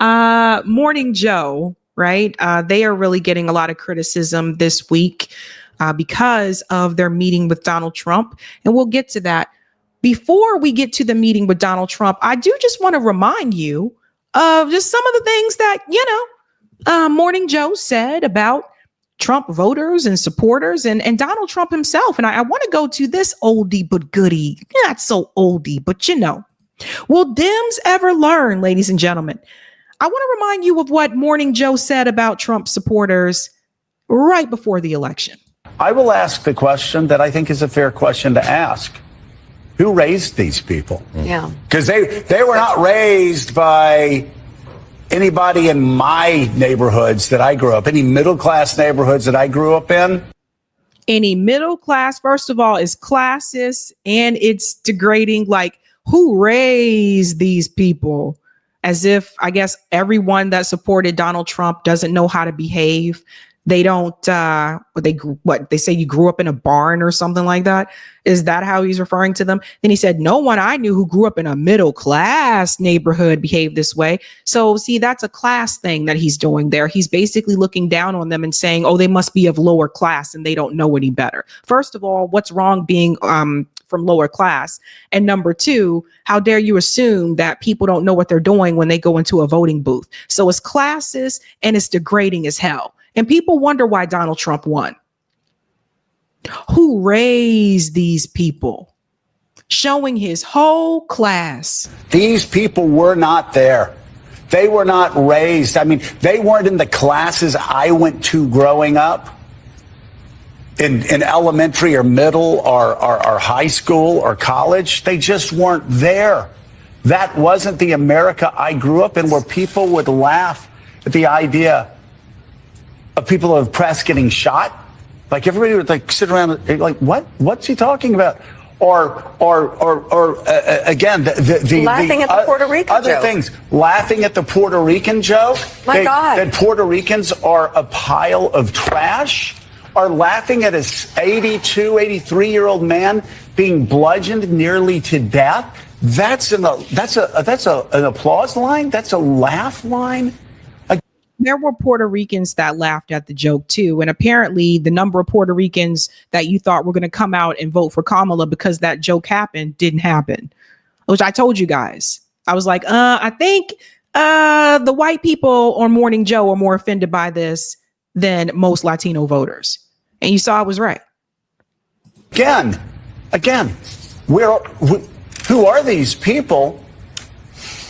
Morning Joe, right? They are really getting a lot of criticism this week because of their meeting with Donald Trump. And we'll get to that. Before we get to the meeting with Donald Trump, I do just want to remind you of just some of the things that, Morning Joe said about Trump voters and supporters and Donald Trump himself. And I want to go to this oldie but goodie, not so oldie, but will Dems ever learn, ladies and gentlemen? I want to remind you of what Morning Joe said about Trump supporters right before the election. I will ask the question that I think is a fair question to ask. Who raised these people? Yeah. Because they were not raised by anybody in my neighborhoods that I grew up, any middle-class neighborhoods that I grew up in. Any middle class, first of all, is classist and it's degrading. Like, who raised these people? As if, I guess, everyone that supported Donald Trump doesn't know how to behave. They don't, they say you grew up in a barn or something like that. Is that how he's referring to them? Then he said, no one I knew who grew up in a middle class neighborhood behaved this way. So see, that's a class thing that he's doing there. He's basically looking down on them and saying, oh, they must be of lower class and they don't know any better. First of all, what's wrong being from lower class? And number two, how dare you assume that people don't know what they're doing when they go into a voting booth? So it's classist and it's degrading as hell. And people wonder why Donald Trump won. Who raised these people? Showing his whole class. These people were not there. They were not raised. I mean, they weren't in the classes I went to growing up in elementary or middle or high school or college. They just weren't there. That wasn't the America I grew up in, where people would laugh at the idea of people of the press getting shot. Like, everybody would like sit around like, what's he talking about? Or again, the laughing at the Puerto Rican other joke. Things, laughing at the Puerto Rican joke. My God, that Puerto Ricans are a pile of trash. Are laughing at a 83-year-old man being bludgeoned nearly to death. That's an applause line. That's a laugh line. There were Puerto Ricans that laughed at the joke, too. And apparently the number of Puerto Ricans that you thought were going to come out and vote for Kamala because that joke happened didn't happen, which I told you guys. I was like, I think the white people on Morning Joe are more offended by this than most Latino voters. And you saw I was right. Again, who are these people?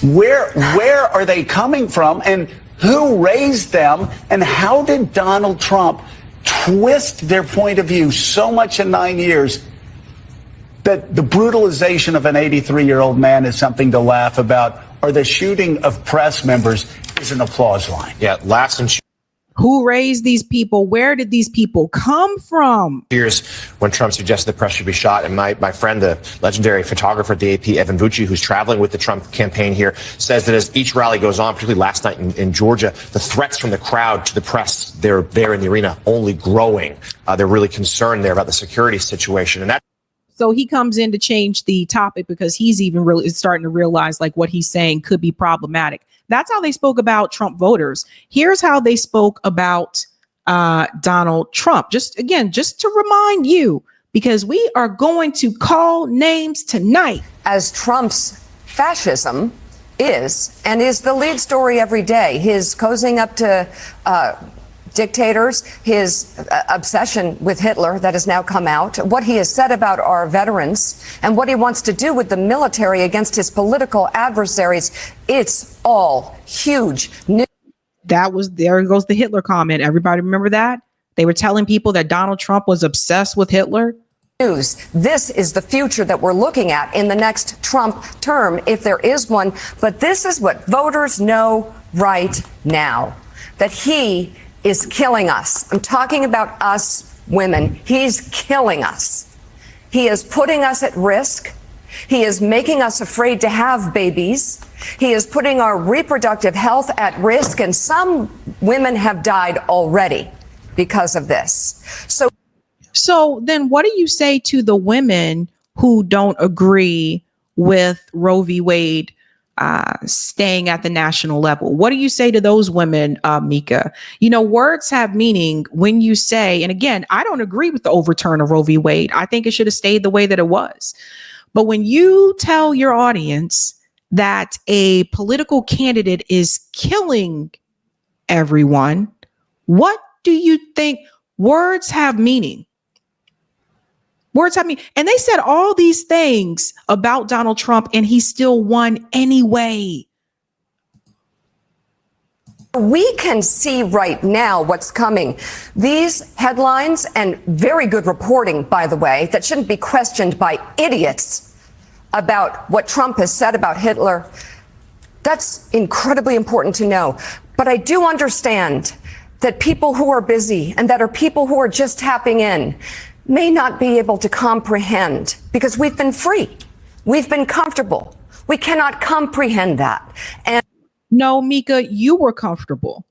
Where are they coming from? And who raised them, and how did Donald Trump twist their point of view so much in 9 years that the brutalization of an 83-year-old man is something to laugh about, or the shooting of press members is an applause line? Yeah, Who raised these people? Where did these people come from? Years when Trump suggested the press should be shot. And my friend, the legendary photographer at the AP, Evan Vucci, who's traveling with the Trump campaign here, says that as each rally goes on, particularly last night in Georgia, the threats from the crowd to the press, they're there in the arena, only growing. They're really concerned there about the security situation. And that. So he comes in to change the topic because he's even really starting to realize like what he's saying could be problematic. That's how they spoke about Trump voters. Here's how they spoke about Donald Trump. Just to remind you, because we are going to call names tonight. As Trump's fascism is the lead story every day, his cozying up to dictators, his obsession with Hitler that has now come out, what he has said about our veterans, and what he wants to do with the military against his political adversaries. It's all huge news. There goes the Hitler comment. Everybody remember that? They were telling people that Donald Trump was obsessed with Hitler. This is the future that we're looking at in the next Trump term, if there is one. But this is what voters know right now, that he is killing us. I'm talking about us women. He's killing us. He is putting us at risk. He is making us afraid to have babies. He is putting our reproductive health at risk. And some women have died already because of this. So then what do you say to the women who don't agree with Roe v. Wade staying at the national level. What do you say to those women, Mika? You know, words have meaning when you say, and again, I don't agree with the overturn of Roe v. Wade. I think it should have stayed the way that it was. But when you tell your audience that a political candidate is killing everyone, what do you think? Words have meaning. Words have meaning. And they said all these things about Donald Trump, and he still won anyway. We can see right now what's coming. These headlines and very good reporting, by the way, that shouldn't be questioned by idiots about what Trump has said about Hitler. That's incredibly important to know. But I do understand that people who are busy and that are people who are just tapping in may not be able to comprehend because we've been free. We've been comfortable. We cannot comprehend that. And no, Mika, you were comfortable.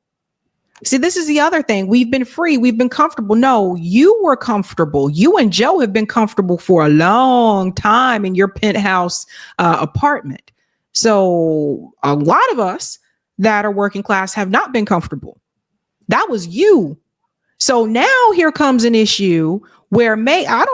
See, this is the other thing. We've been free. We've been comfortable. No, you were comfortable. You and Joe have been comfortable for a long time in your penthouse apartment. So a lot of us that are working class have not been comfortable. That was you. So now here comes an issue where how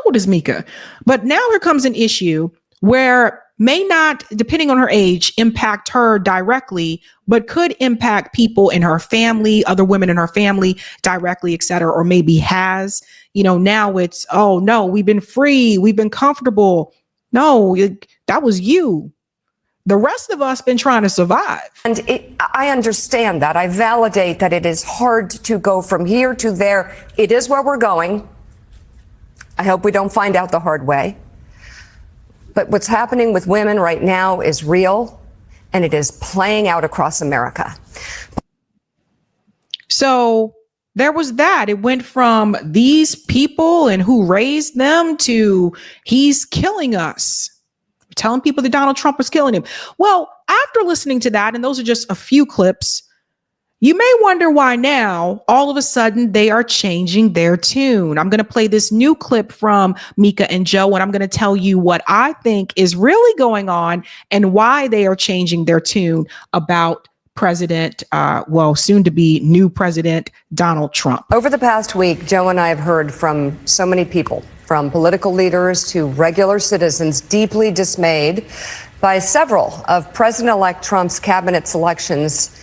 old is Mika? But now here comes an issue where may not, depending on her age, impact her directly, but could impact people in her family, other women in her family directly, et cetera, or maybe has, now it's, oh no, we've been free. We've been comfortable. No, that was you. The rest of us been trying to survive. And I understand that. I validate that it is hard to go from here to there. It is where we're going. I hope we don't find out the hard way. But what's happening with women right now is real, and it is playing out across America. So there was that. It went from these people and who raised them to he's killing us. Telling people that Donald Trump was killing him. Well, after listening to that, and those are just a few clips, you may wonder why now, all of a sudden, they are changing their tune. I'm going to play this new clip from Mika and Joe, and I'm going to tell you what I think is really going on and why they are changing their tune about President, soon to be new President Donald Trump. Over the past week, Joe and I have heard from so many people, from political leaders to regular citizens, deeply dismayed by several of President-elect Trump's cabinet selections,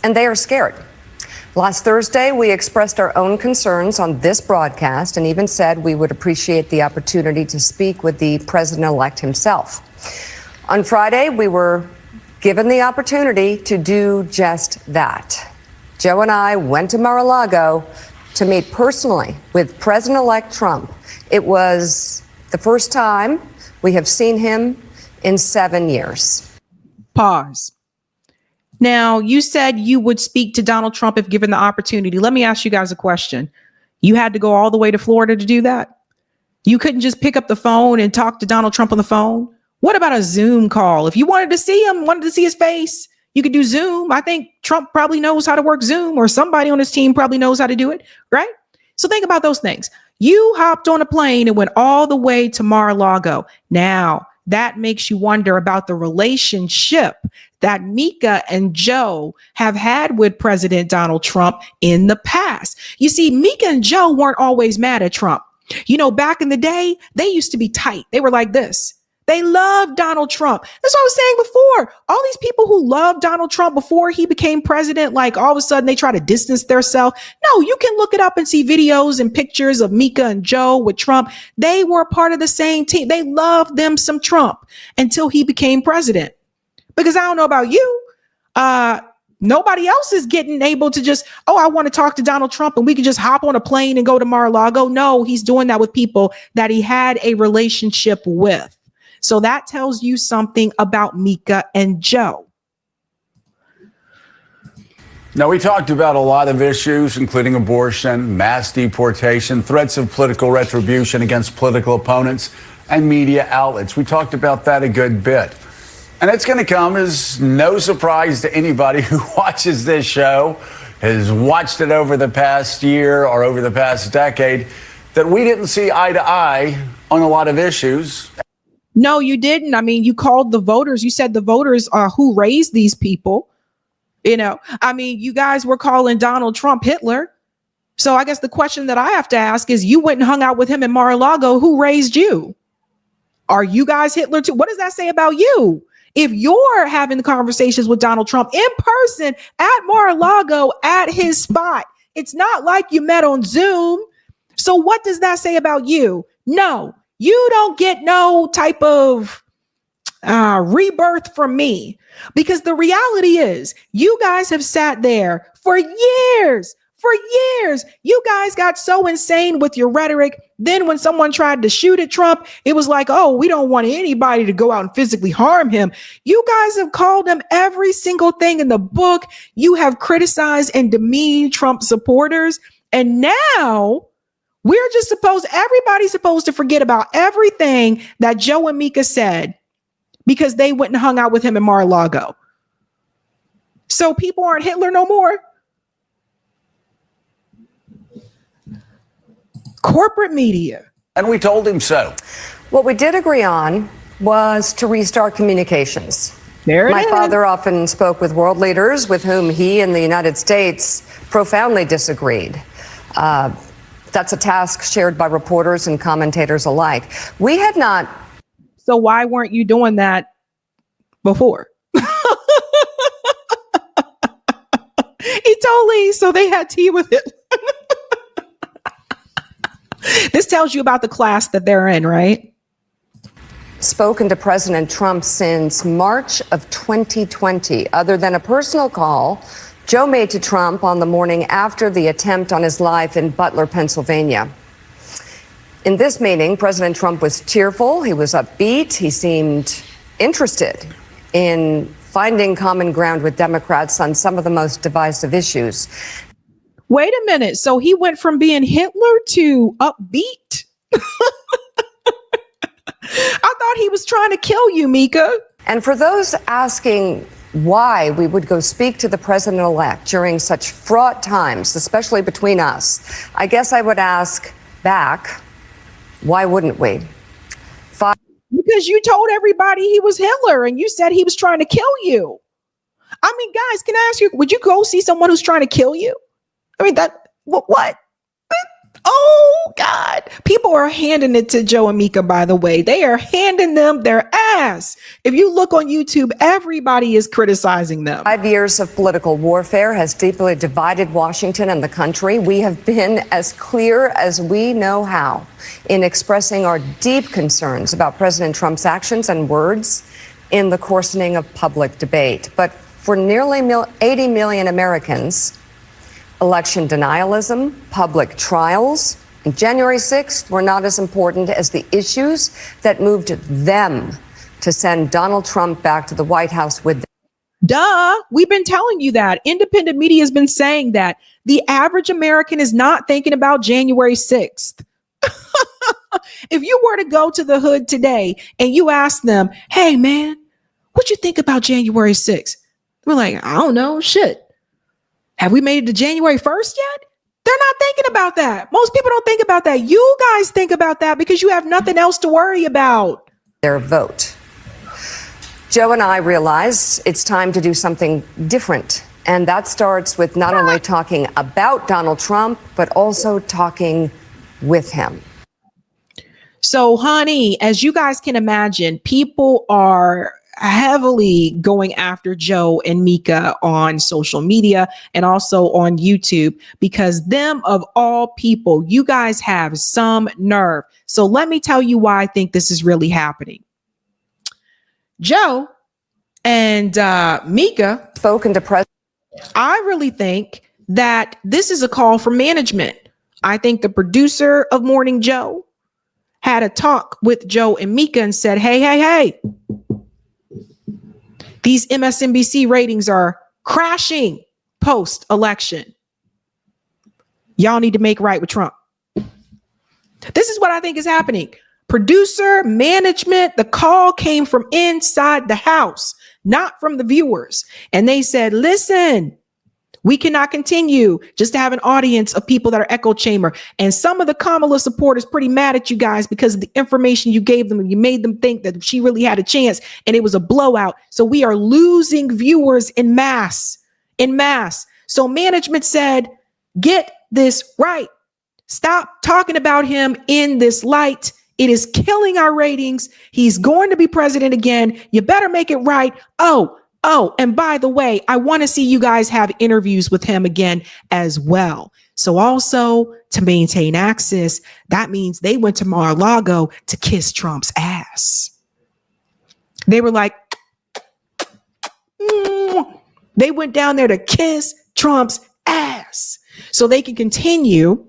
and they are scared. Last Thursday, we expressed our own concerns on this broadcast and even said we would appreciate the opportunity to speak with the president-elect himself. On Friday, we were given the opportunity to do just that. Joe and I went to Mar-a-Lago to meet personally with President-elect Trump. It was the first time we have seen him in 7 years. Pause. Now, you said you would speak to Donald Trump if given the opportunity. Let me ask you guys a question. You had to go all the way to Florida to do that? You couldn't just pick up the phone and talk to Donald Trump on the phone? What about a Zoom call? If you wanted to see him, wanted to see his face, you could do Zoom. I think Trump probably knows how to work Zoom, or somebody on his team probably knows how to do it, right? So think about those things. You hopped on a plane and went all the way to Mar-a-Lago. Now, that makes you wonder about the relationship that Mika and Joe have had with President Donald Trump in the past. You see, Mika and Joe weren't always mad at Trump. Back in the day, they used to be tight. They were like this. They loved Donald Trump. That's what I was saying before. All these people who loved Donald Trump before he became president, like all of a sudden they try to distance themselves. No, you can look it up and see videos and pictures of Mika and Joe with Trump. They were a part of the same team. They loved them some Trump until he became president. Because I don't know about you. Nobody else is getting able to just, I want to talk to Donald Trump and we can just hop on a plane and go to Mar-a-Lago. No, he's doing that with people that he had a relationship with. So that tells you something about Mika and Joe. Now, we talked about a lot of issues, including abortion, mass deportation, threats of political retribution against political opponents, and media outlets. We talked about that a good bit. And it's going to come as no surprise to anybody who watches this show, has watched it over the past year or over the past decade, that we didn't see eye to eye on a lot of issues. No, you didn't. I mean, you called the voters. You said the voters are who raised these people. You know, I mean, you guys were calling Donald Trump Hitler. So I guess the question that I have to ask is, you went and hung out with him in Mar-a-Lago. Who raised you? Are you guys Hitler too? What does that say about you? If you're having the conversations with Donald Trump in person at Mar-a-Lago at his spot, it's not like you met on Zoom. So what does that say about you? No, you don't get no type of rebirth from me, because the reality is you guys have sat there for years. For years, you guys got so insane with your rhetoric. Then when someone tried to shoot at Trump, it was like, oh, we don't want anybody to go out and physically harm him. You guys have called him every single thing in the book. You have criticized and demeaned Trump supporters. And now everybody's supposed to forget about everything that Joe and Mika said because they went and hung out with him in Mar-a-Lago. So people aren't Hitler no more. Corporate media. And we told him so. What we did agree on was to restart communications. My father often spoke with world leaders with whom he and the United States profoundly disagreed. That's a task shared by reporters and commentators alike. We had not. So why weren't you doing that before? He told Lee, so they had tea with it. This tells you about the class that they're in, right? Spoken to President Trump since March of 2020. Other than a personal call Joe made to Trump on the morning after the attempt on his life in Butler, Pennsylvania. In this meeting, President Trump was cheerful. He was upbeat. He seemed interested in finding common ground with Democrats on some of the most divisive issues. Wait a minute. So he went from being Hitler to upbeat? I thought he was trying to kill you, Mika. And for those asking why we would go speak to the president-elect during such fraught times, especially between us, I guess I would ask back, why wouldn't we? Because you told everybody he was Hitler and you said he was trying to kill you. I mean, guys, can I ask you, would you go see someone who's trying to kill you? I mean, what? Oh, God. People are handing it to Joe and Mika, by the way. They are handing them their ass. If you look on YouTube, everybody is criticizing them. 5 years of political warfare has deeply divided Washington and the country. We have been as clear as we know how in expressing our deep concerns about President Trump's actions and words in the coarsening of public debate. But for nearly 80 million Americans, election denialism, public trials, and January 6th were not as important as the issues that moved them to send Donald Trump back to the White House with them. Duh. We've been telling you that. Independent media has been saying that. The average American is not thinking about January 6th. If you were to go to the hood today and you ask them, hey, man, what you think about January 6th? We're like, I don't know. Shit. Have we made it to January 1st yet? They're not thinking about that. Most people don't think about that. You guys think about that because you have nothing else to worry about. Their vote. Joe and I realize it's time to do something different. And that starts with not only talking about Donald Trump, but also talking with him. So, honey, as you guys can imagine, people are heavily going after Joe and Mika on social media and also on YouTube because them of all people, you guys have some nerve. So let me tell you why I think this is really happening. Joe and Mika spoken to President. I really think that this is a call for management. I think the producer of Morning Joe had a talk with Joe and Mika and said, hey, these MSNBC ratings are crashing post-election. Y'all need to make right with Trump. This is what I think is happening. Producer, management, the call came from inside the house, not from the viewers. And they said, listen, We cannot continue just to have an audience of people that are echo chamber. And some of the Kamala supporters pretty mad at you guys because of the information you gave them. And you made them think that she really had a chance and it was a blowout. So we are losing viewers in mass. So management said, get this right. Stop talking about him in this light. It is killing our ratings. He's going to be president again. You better make it right. Oh, and by the way, I want to see you guys have interviews with him again as well. So also to maintain access, that means they went to Mar-a-Lago to kiss Trump's ass. They were like, they went down there to kiss Trump's ass so they can continue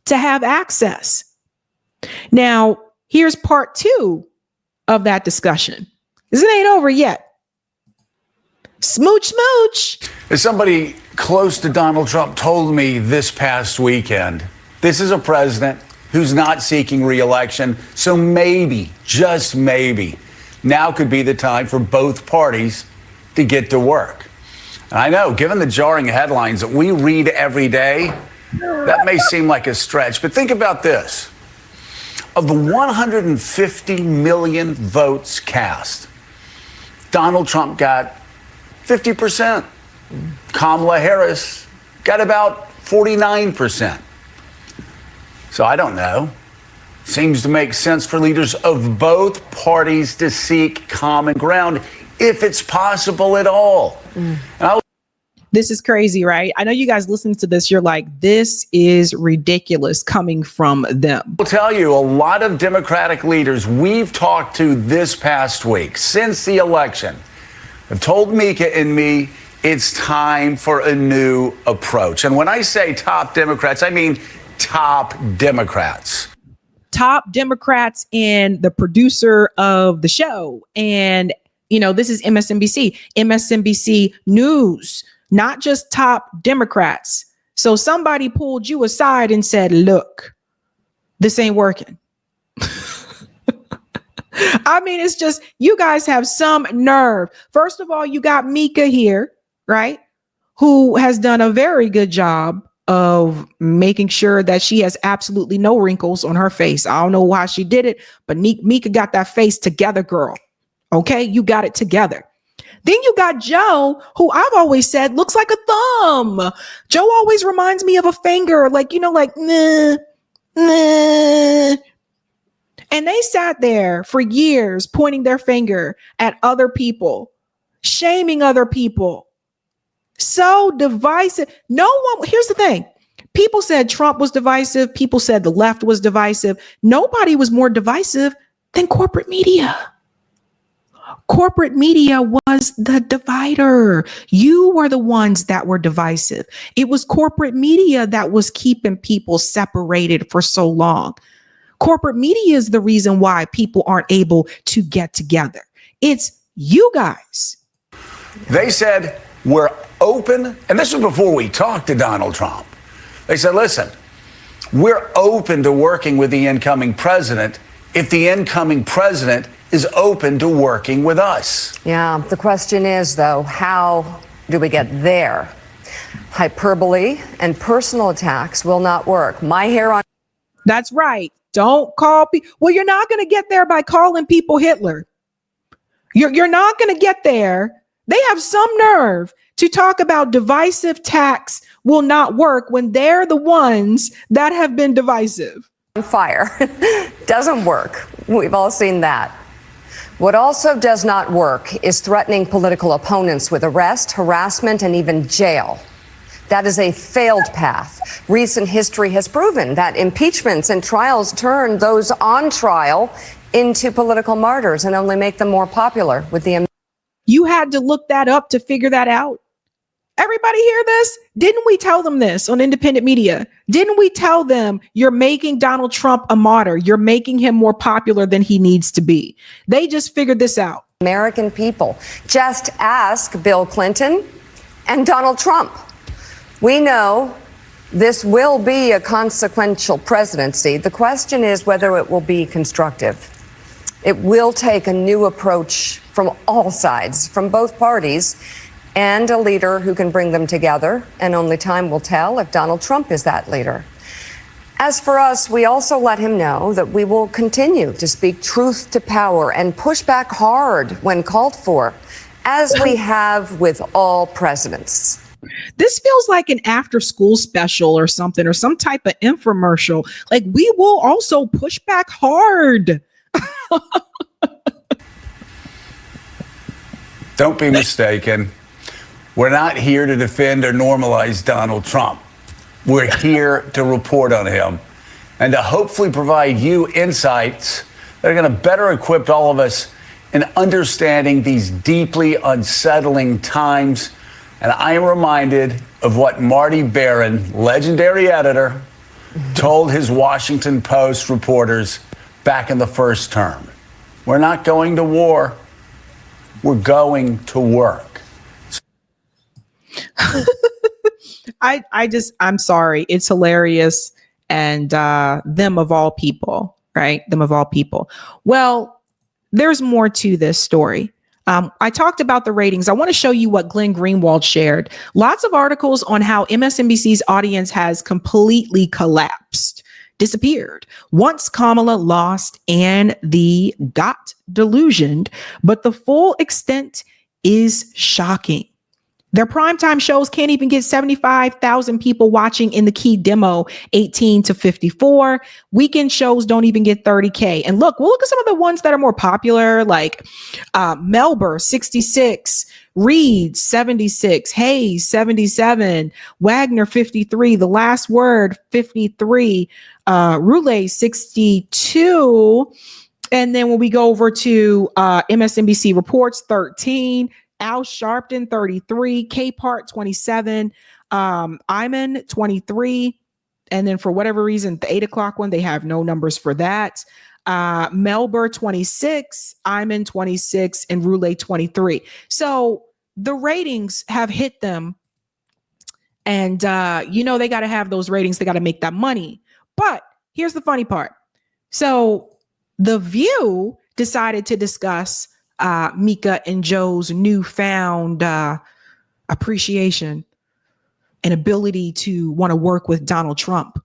to have access. Now, here's part 2 of that discussion. This ain't over yet. Smooch. As somebody close to Donald Trump told me this past weekend, this is a president who's not seeking re-election. So maybe, just maybe, now could be the time for both parties to get to work. And I know, given the jarring headlines that we read every day, that may seem like a stretch, but think about this. Of the 150 million votes cast, Donald Trump got 50%. Kamala Harris got about 49%. So I don't know. Seems to make sense for leaders of both parties to seek common ground if it's possible at all. This is crazy, right? I know you guys listening to this, you're like, this is ridiculous coming from them. I'll tell you, a lot of Democratic leaders we've talked to this past week since the election have told Mika and me it's time for a new approach. And when I say top Democrats, I mean top Democrats. Top Democrats and the producer of the show. And, you know, this is MSNBC News, not just top Democrats. So somebody pulled you aside and said, look, this ain't working. I mean, it's just, you guys have some nerve. First of all, you got Mika here, right? Who has done a very good job of making sure that she has absolutely no wrinkles on her face. I don't know how she did it, but Mika got that face together, girl. Okay, you got it together. Then you got Joe, who I've always said looks like a thumb. Joe always reminds me of a finger, like, you know, like, nah. And they sat there for years pointing their finger at other people, shaming other people. So divisive. Here's the thing. People said Trump was divisive. People said the left was divisive. Nobody was more divisive than corporate media. Corporate media was the divider. You were the ones that were divisive. It was corporate media that was keeping people separated for so long. Corporate media is the reason why people aren't able to get together. It's you guys. They said, we're open. And this was before we talked to Donald Trump. They said, listen, we're open to working with the incoming president if the incoming president is open to working with us. Yeah, the question is, though, how do we get there? Hyperbole and personal attacks will not work. My hair on. That's right. Don't call people. Well, you're not going to get there by calling people Hitler. You're not going to get there. They have some nerve to talk about divisive attacks will not work when they're the ones that have been divisive. Fire doesn't work. We've all seen that. What also does not work is threatening political opponents with arrest, harassment, and even jail. That is a failed path. Recent history has proven that impeachments and trials turn those on trial into political martyrs and only make them more popular with the. You had to look that up to figure that out. Everybody hear this? Didn't we tell them this on independent media? Didn't we tell them you're making Donald Trump a martyr? You're making him more popular than he needs to be. They just figured this out. American people. Just ask Bill Clinton and Donald Trump. We know this will be a consequential presidency. The question is whether it will be constructive. It will take a new approach from all sides, from both parties, and a leader who can bring them together. And only time will tell if Donald Trump is that leader. As for us, we also let him know that we will continue to speak truth to power and push back hard when called for, as we have with all presidents. This feels like an after school special or something, or some type of infomercial. Like, we will also push back hard. Don't be mistaken. We're not here to defend or normalize Donald Trump. We're here to report on him and to hopefully provide you insights that are going to better equip all of us in understanding these deeply unsettling times. And I am reminded of what Marty Baron, legendary editor, told his Washington Post reporters back in the first term. We're not going to war. We're going to work. I'm sorry. It's hilarious. And them of all people, right? Them of all people. Well, there's more to this story. I talked about the ratings. I want to show you what Glenn Greenwald shared. Lots of articles on how MSNBC's audience has completely collapsed, disappeared once Kamala lost and the got delusioned. But the full extent is shocking. Their primetime shows can't even get 75,000 people watching in the key demo, 18 to 54. Weekend shows don't even get 30K. And look, we'll look at some of the ones that are more popular, like Melber, 66, Reed, 76, Hayes, 77, Wagner, 53, The Last Word, 53, Roulette, 62. And then when we go over to MSNBC Reports, 13, Al Sharpton, 33, K-Part, 27, Iman, 23. And then for whatever reason, the 8 o'clock one, they have no numbers for that. Melber, 26, Iman, 26, and Roulette, 23. So the ratings have hit them. And, they got to have those ratings. They got to make that money. But here's the funny part. So The View decided to discuss Mika and Joe's newfound appreciation and ability to want to work with Donald Trump.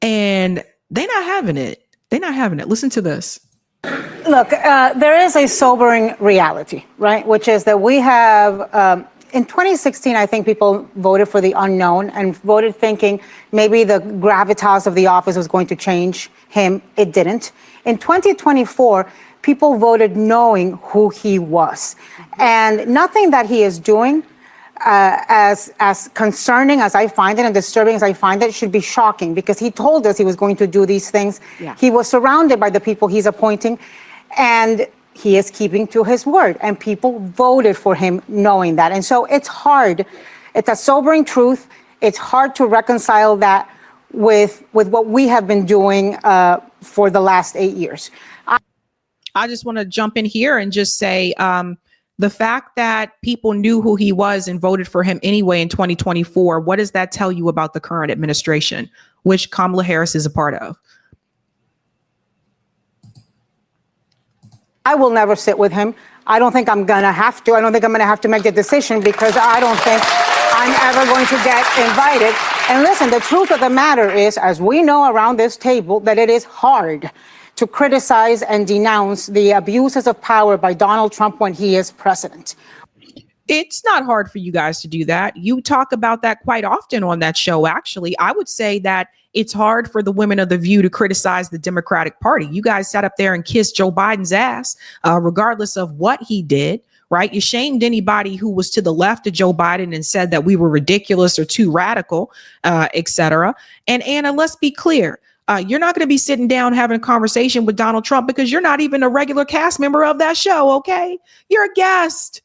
And they're not having it. They're not having it. Listen to this. Look, there is a sobering reality, right? Which is that we have, in 2016, I think people voted for the unknown and voted thinking maybe the gravitas of the office was going to change him. It didn't. In 2024, people voted knowing who he was. And nothing that he is doing, as concerning as I find it and disturbing as I find it, should be shocking, because he told us he was going to do these things. Yeah. He was surrounded by the people he's appointing, and he is keeping to his word. And people voted for him knowing that. And so it's hard. It's a sobering truth. It's hard to reconcile that with what we have been doing for the last 8 years. I just want to jump in here and just say the fact that people knew who he was and voted for him anyway in 2024, what does that tell you about the current administration, which Kamala Harris is a part of? I will never sit with him. I don't think I'm going to have to. I don't think I'm going to have to make the decision, because I don't think I'm ever going to get invited. And listen, the truth of the matter is, as we know around this table, that it is hard to criticize and denounce the abuses of power by Donald Trump when he is president. It's not hard for you guys to do that. You talk about that quite often on that show, actually. I would say that it's hard for the women of The View to criticize the Democratic Party. You guys sat up there and kissed Joe Biden's ass, regardless of what he did, right? You shamed anybody who was to the left of Joe Biden and said that we were ridiculous or too radical, etc. And Anna, let's be clear. You're not going to be sitting down having a conversation with Donald Trump because you're not even a regular cast member of that show, okay? You're a guest.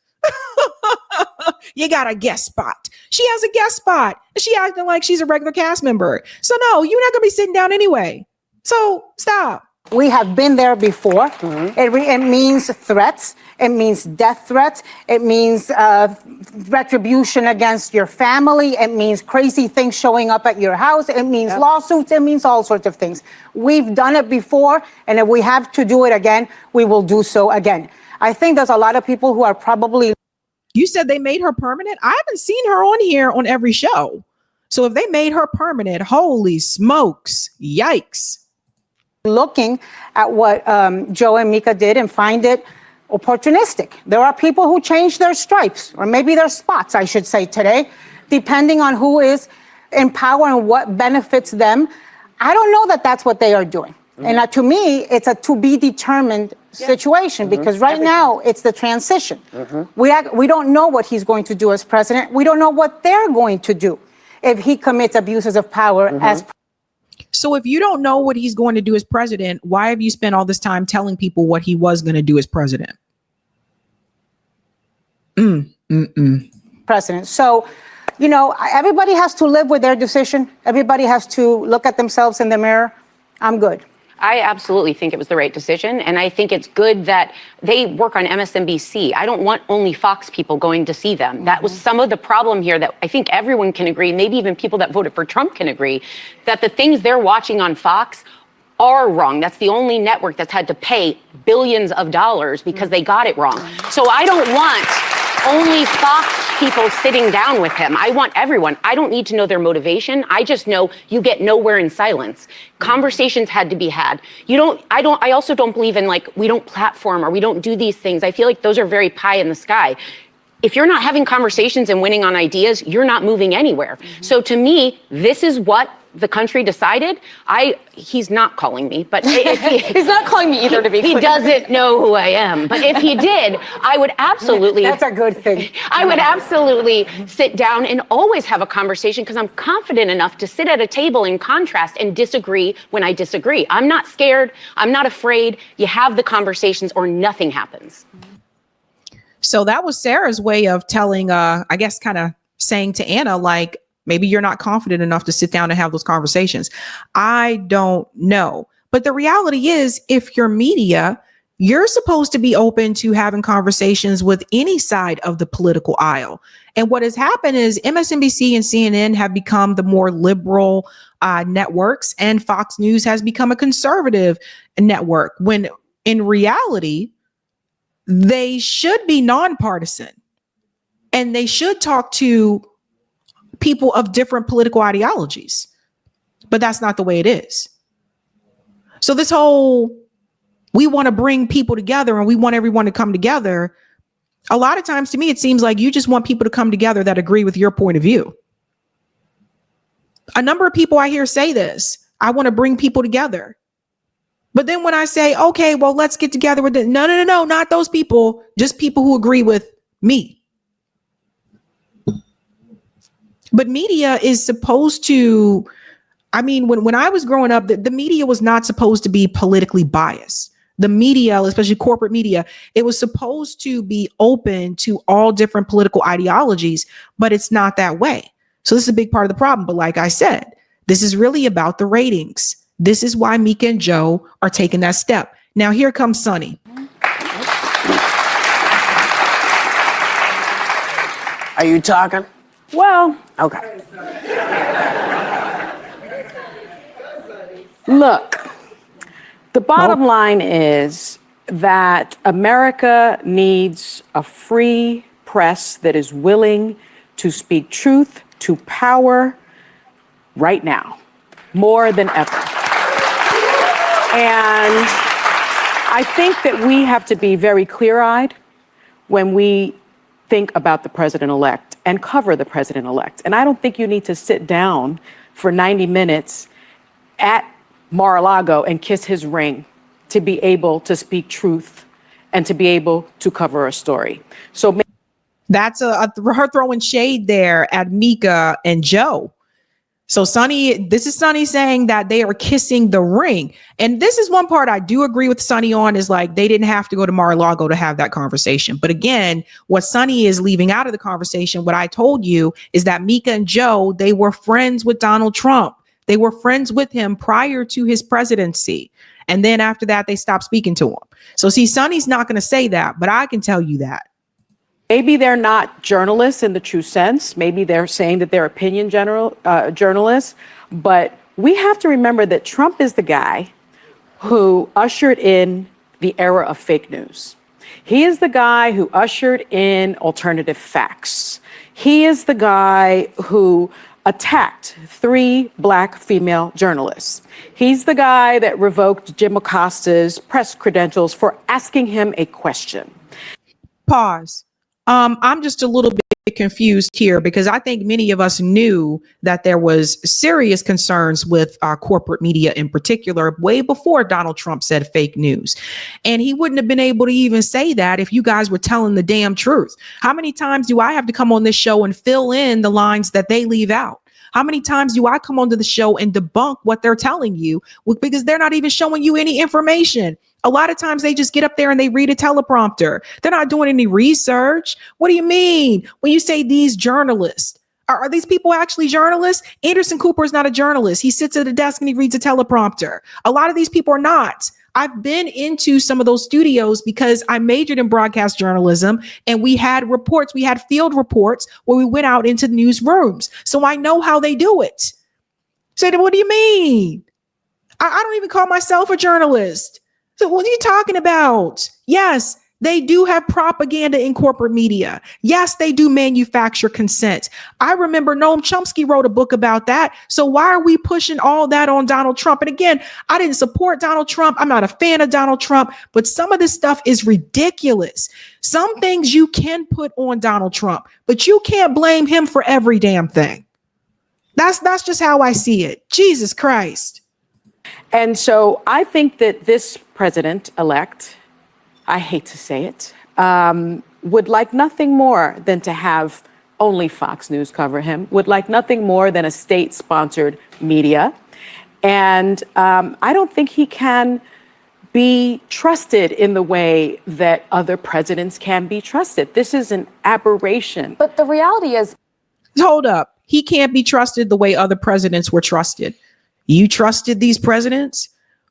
You got a guest spot. She has a guest spot. She acting like she's a regular cast member. So no, you're not going to be sitting down anyway. So stop. We have been there before. Mm-hmm. It means threats. It means death threats. It means retribution against your family. It means crazy things showing up at your house. It means lawsuits. It means all sorts of things. We've done it before, and if we have to do it again, we will do so again. I think there's a lot of people who are probably... You said they made her permanent? I haven't seen her on here on every show. So if they made her permanent, holy smokes, yikes. Looking at what Joe and Mika did and find it opportunistic. There are people who change their stripes, or maybe their spots, I should say today, depending on who is in power and what benefits them. I don't know that that's what they are doing. And to me, it's a to be determined situation, because right now it's the transition. We don't know what he's going to do as president. We don't know what they're going to do if he commits abuses of power as. So if you don't know what he's going to do as president, why have you spent all this time telling people what he was going to do as president? President. So, you know, everybody has to live with their decision. Everybody has to look at themselves in the mirror. I'm good. I absolutely think it was the right decision. And I think it's good that they work on MSNBC. I don't want only Fox people going to see them. That was some of the problem here that I think everyone can agree, maybe even people that voted for Trump can agree, that the things they're watching on Fox are wrong. That's the only network that's had to pay billions of dollars because they got it wrong. So I don't want only Fox people sitting down with him. I want everyone. I don't need to know their motivation. I just know you get nowhere in silence. Conversations had to be had. I also don't believe in, like, we don't platform or we don't do these things. I feel like those are very pie in the sky. If you're not having conversations and winning on ideas, you're not moving anywhere. So to me, this is what the country decided. He's not calling me, but if he's not calling me either, to be clear. He doesn't know who I am. But if he did, I would absolutely. That's a good thing. I would absolutely sit down and always have a conversation, because I'm confident enough to sit at a table in contrast and disagree when I disagree. I'm not scared. I'm not afraid. You have the conversations or nothing happens. So that was Sarah's way of telling, I guess, kind of saying to Anna, like, maybe you're not confident enough to sit down and have those conversations. I don't know. But the reality is, if you're media, you're supposed to be open to having conversations with any side of the political aisle. And what has happened is MSNBC and CNN have become the more liberal networks, and Fox News has become a conservative network, when in reality, they should be nonpartisan and they should talk to people of different political ideologies. But that's not the way it is. So this whole, we want to bring people together and we want everyone to come together. A lot of times, to me, it seems like you just want people to come together that agree with your point of view. A number of people I hear say this: I want to bring people together. But then when I say, okay, well, let's get together with it. No, not those people, just people who agree with me. But media is supposed to, I mean, when I was growing up, the media was not supposed to be politically biased. The media, especially corporate media, it was supposed to be open to all different political ideologies, but it's not that way. So this is a big part of the problem. But like I said, this is really about the ratings. This is why Mika and Joe are taking that step. Now, here comes Sonny. Are you talking? Well, Okay. Look, the bottom line is that America needs a free press that is willing to speak truth to power right now, more than ever. And I think that we have to be very clear-eyed when we think about the president-elect and cover the president-elect. And I don't think you need to sit down for 90 minutes at Mar-a-Lago and kiss his ring to be able to speak truth and to be able to cover a story. So that's her throwing shade there at Mika and Joe. So this is Sonny saying that they are kissing the ring. And this is one part I do agree with Sonny on, is like, they didn't have to go to Mar-a-Lago to have that conversation. But again, what Sonny is leaving out of the conversation, what I told you, is that Mika and Joe, they were friends with Donald Trump. They were friends with him prior to his presidency. And then after that, they stopped speaking to him. So see, Sonny's not going to say that, but I can tell you that. maybe they're not journalists in the true sense. Maybe they're saying that they're opinion journalists. But we have to remember that Trump is the guy who ushered in the era of fake news. He is the guy who ushered in alternative facts. He is the guy who attacked 3 black female journalists. He's the guy that revoked Jim Acosta's press credentials for asking him a question. Pause. I'm just a little bit confused here because I think many of us knew that there was serious concerns with corporate media in particular way before Donald Trump said fake news. And he wouldn't have been able to even say that if you guys were telling the damn truth. How many times do I have to come on this show and fill in the lines that they leave out? How many times do I come onto the show and debunk what they're telling you because they're not even showing you any information? A lot of times they just get up there and they read a teleprompter. They're not doing any research. What do you mean when you say these journalists? Are these people actually journalists? Anderson Cooper is not a journalist. He sits at a desk and he reads a teleprompter. A lot of these people are not. I've been into some of those studios because I majored in broadcast journalism and we had reports. We had field reports where we went out into newsrooms. So I know how they do it. So what do you mean? I don't even call myself a journalist. So what are you talking about? Yes, they do have propaganda in corporate media. Yes, they do manufacture consent. I remember Noam Chomsky wrote a book about that. So why are we pushing all that on Donald Trump? And again, I didn't support Donald Trump. I'm not a fan of Donald Trump, but some of this stuff is ridiculous. Some things you can put on Donald Trump, but you can't blame him for every damn thing. That's just how I see it. Jesus Christ. And so I think that this president-elect, I hate to say it, would like nothing more than to have only Fox News cover him, would like nothing more than a state-sponsored media. And I don't think he can be trusted in the way that other presidents can be trusted. This is an aberration. But the reality is, hold up. He can't be trusted the way other presidents were trusted. You trusted these presidents?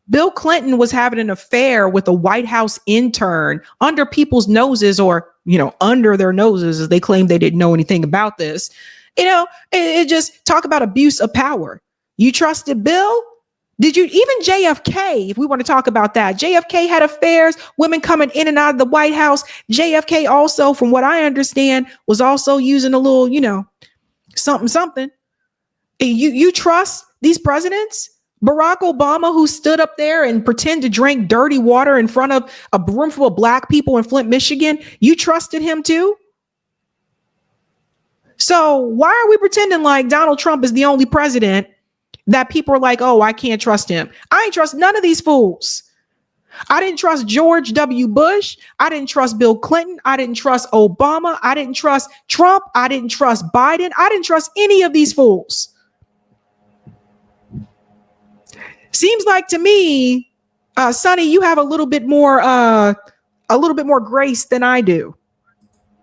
Bill Clinton was having an affair with a White House intern under people's noses or, under their noses as they claim they didn't know anything about this. It just talk about abuse of power. You trusted Bill? Did you even JFK, if we want to talk about that, JFK had affairs, women coming in and out of the White House. JFK also, from what I understand, was also using a little, something. You trust these presidents? Barack Obama, who stood up there and pretended to drink dirty water in front of a room full of black people in Flint, Michigan, you trusted him too? So why are we pretending like Donald Trump is the only president that people are like, oh, I can't trust him? I ain't trust none of these fools. I didn't trust George W. Bush. I didn't trust Bill Clinton. I didn't trust Obama. I didn't trust Trump. I didn't trust Biden. I didn't trust any of these fools. Seems like to me, Sonny, you have a little bit more grace than I do.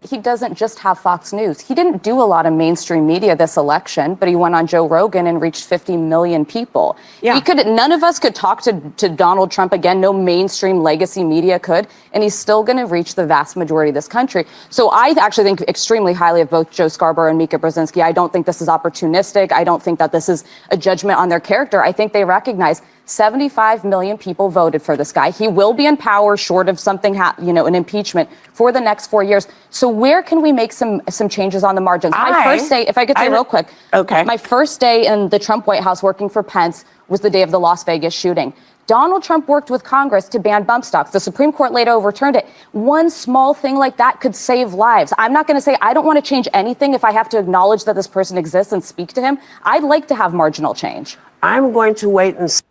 He doesn't just have Fox News. He didn't do a lot of mainstream media this election, but he went on Joe Rogan and reached 50 million people. Yeah. None of us could talk to Donald Trump again. No mainstream legacy media could. And he's still going to reach the vast majority of this country. So I actually think extremely highly of both Joe Scarborough and Mika Brzezinski. I don't think this is opportunistic. I don't think that this is a judgment on their character. I think they recognize 75 million people voted for this guy. He will be in power short of something, an impeachment for the next 4 years. So where can we make some changes on the margins? My first day, if I could say real quick. Okay. My first day in the Trump White House working for Pence was the day of the Las Vegas shooting. Donald Trump worked with Congress to ban bump stocks. The Supreme Court later overturned it. One small thing like that could save lives. I'm not going to say I don't want to change anything if I have to acknowledge that this person exists and speak to him. I'd like to have marginal change. I'm going to wait and see.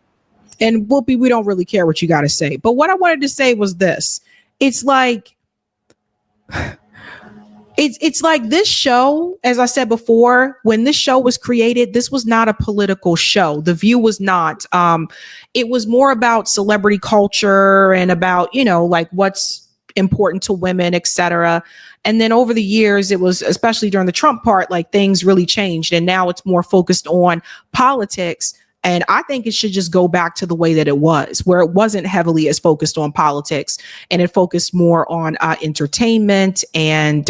And Whoopi, we don't really care what you got to say. But what I wanted to say was this. It's like this show, as I said before, when this show was created, this was not a political show. The View was not. It was more about celebrity culture and about, what's important to women, etc. And then over the years, it was, especially during the Trump part, like things really changed. And now it's more focused on politics. And I think it should just go back to the way that it was, where it wasn't heavily as focused on politics and it focused more on entertainment and,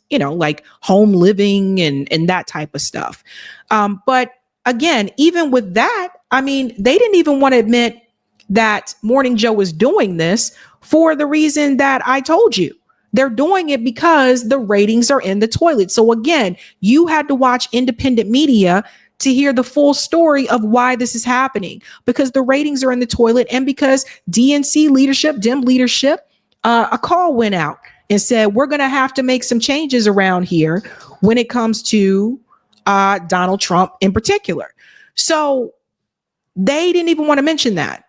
like home living and that type of stuff. But again, even with that, I mean, they didn't even want to admit that Morning Joe is doing this for the reason that I told you. They're doing it because the ratings are in the toilet. So again, you had to watch independent media to hear the full story of why this is happening, because the ratings are in the toilet and because DNC leadership, Dem leadership, a call went out and said, we're going to have to make some changes around here when it comes to Donald Trump in particular. So they didn't even want to mention that.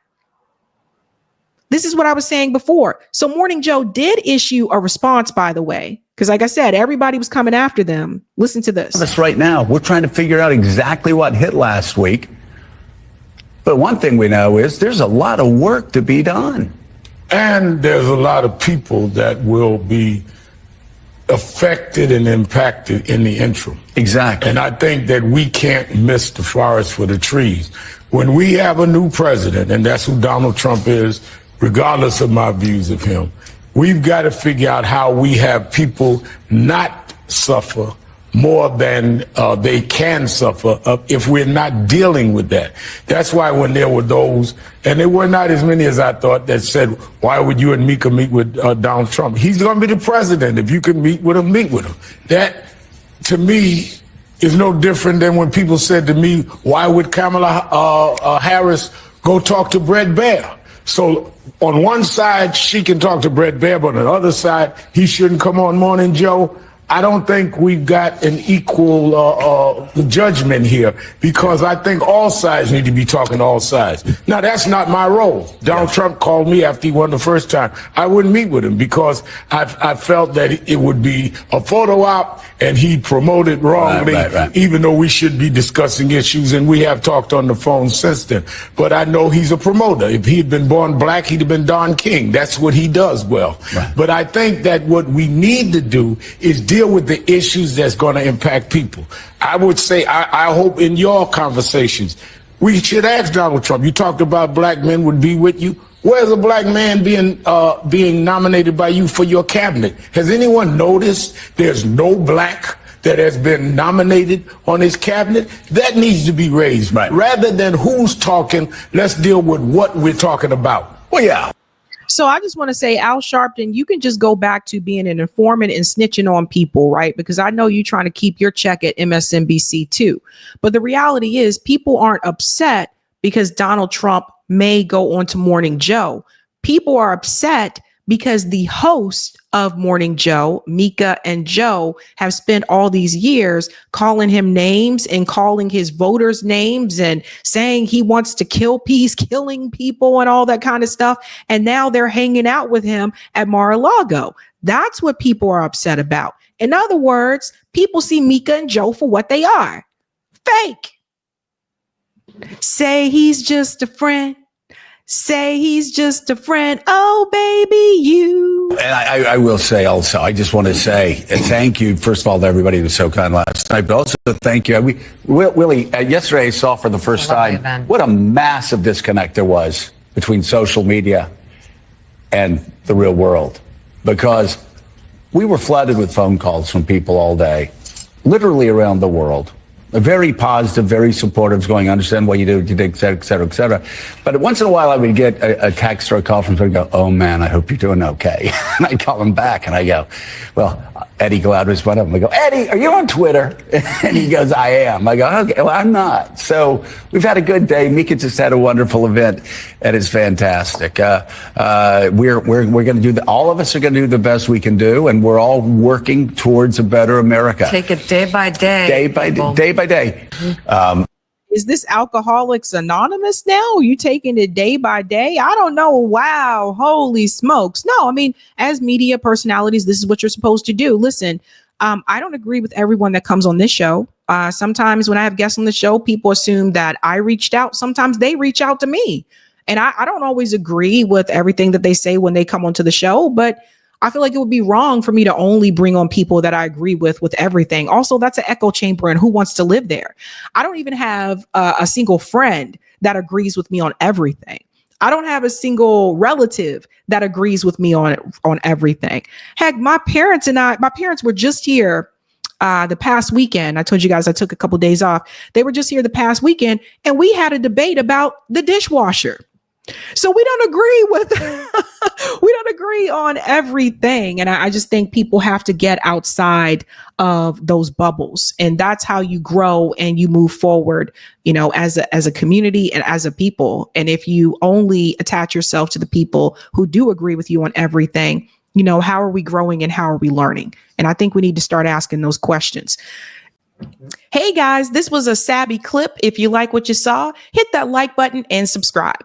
This is what I was saying before. So Morning Joe did issue a response, by the way, because like I said, everybody was coming after them. Listen to this. This right now, we're trying to figure out exactly what hit last week. But one thing we know is there's a lot of work to be done. And there's a lot of people that will be affected and impacted in the interim. Exactly. And I think that we can't miss the forest for the trees. When we have a new president, and that's who Donald Trump is, regardless of my views of him, we've got to figure out how we have people not suffer more than they can suffer if we're not dealing with that. That's why when there were those, and there were not as many as I thought, that said, why would you and Mika meet with Donald Trump? He's going to be the president. If you can meet with him, meet with him. That, to me, is no different than when people said to me, why would Kamala Harris go talk to Brett Baer? So on one side, she can talk to Brett Baer, but on the other side, he shouldn't come on Morning Joe. I don't think we've got an equal judgment here, because I think all sides need to be talking to all sides. Now, that's not my role. Donald Trump called me after he won the first time. I wouldn't meet with him because I felt that it would be a photo op and he promoted wrongly, even though we should be discussing issues, and we have talked on the phone since then. But I know he's a promoter. If he had been born black, he'd have been Don King. That's what he does well. But I think that what we need to do is deal with the issues that's going to impact people. I would say, I hope in your conversations, we should ask Donald Trump. You talked about black men would be with you. Where's a black man being nominated by you for your cabinet? Has anyone noticed there's no black that has been nominated on his cabinet? That needs to be raised. Rather than who's talking, let's deal with what we're talking about. Well, yeah. So I just want to say, Al Sharpton, you can just go back to being an informant and snitching on people, right? Because I know you're trying to keep your check at MSNBC too. But the reality is people aren't upset because Donald Trump may go on to Morning Joe. People are upset because the host of Morning Joe, Mika and Joe, have spent all these years calling him names and calling his voters names and saying he wants to kill peace, killing people and all that kind of stuff. And now they're hanging out with him at Mar-a-Lago. That's what people are upset about. In other words, people see Mika and Joe for what they are. Fake. Say he's just a friend. Say he's just a friend. Oh, baby, you. And I will say also, I just want to say thank you, first of all, to everybody who was so kind last night, but also thank you. Willie, yesterday I saw for the first time what a massive disconnect there was between social media and the real world, because we were flooded with phone calls from people all day, literally around the world. Very positive, very supportive, going, understand what you do, et cetera, et cetera, et cetera. But once in a while, I would get a text or a call from someone and go, oh, man, I hope you're doing okay. And I call him back and I go, well, Eddie Glaude was one of them. I go, Eddie, are you on Twitter? And he goes, I am. I go, okay, well, I'm not. So we've had a good day. Mika just had a wonderful event, and it's fantastic. We're going to do all of us are going to do the best we can do, and we're all working towards a better America. Take it day by day. Day by day. Day by day. Is this Alcoholics Anonymous now? Are you taking it day by day? I don't know. Wow. Holy smokes. No, I mean, as media personalities, this is what you're supposed to do. Listen, I don't agree with everyone that comes on this show. Sometimes when I have guests on the show, people assume that I reached out. Sometimes they reach out to me. And I don't always agree with everything that they say when they come onto the show, but I feel like it would be wrong for me to only bring on people that I agree with everything. Also, that's an echo chamber, and who wants to live there? I don't even have a single friend that agrees with me on everything. I don't have a single relative that agrees with me on everything. Heck, my parents were just here the past weekend. I told you guys I took a couple of days off. They were just here the past weekend, and we had a debate about the dishwasher. So we don't agree with, we don't agree on everything. And I just think people have to get outside of those bubbles. And that's how you grow and you move forward, you know, as a community and as a people. And if you only attach yourself to the people who do agree with you on everything, you know, how are we growing and how are we learning? And I think we need to start asking those questions. Hey guys, this was a Sabby clip. If you like what you saw, hit that like button and subscribe.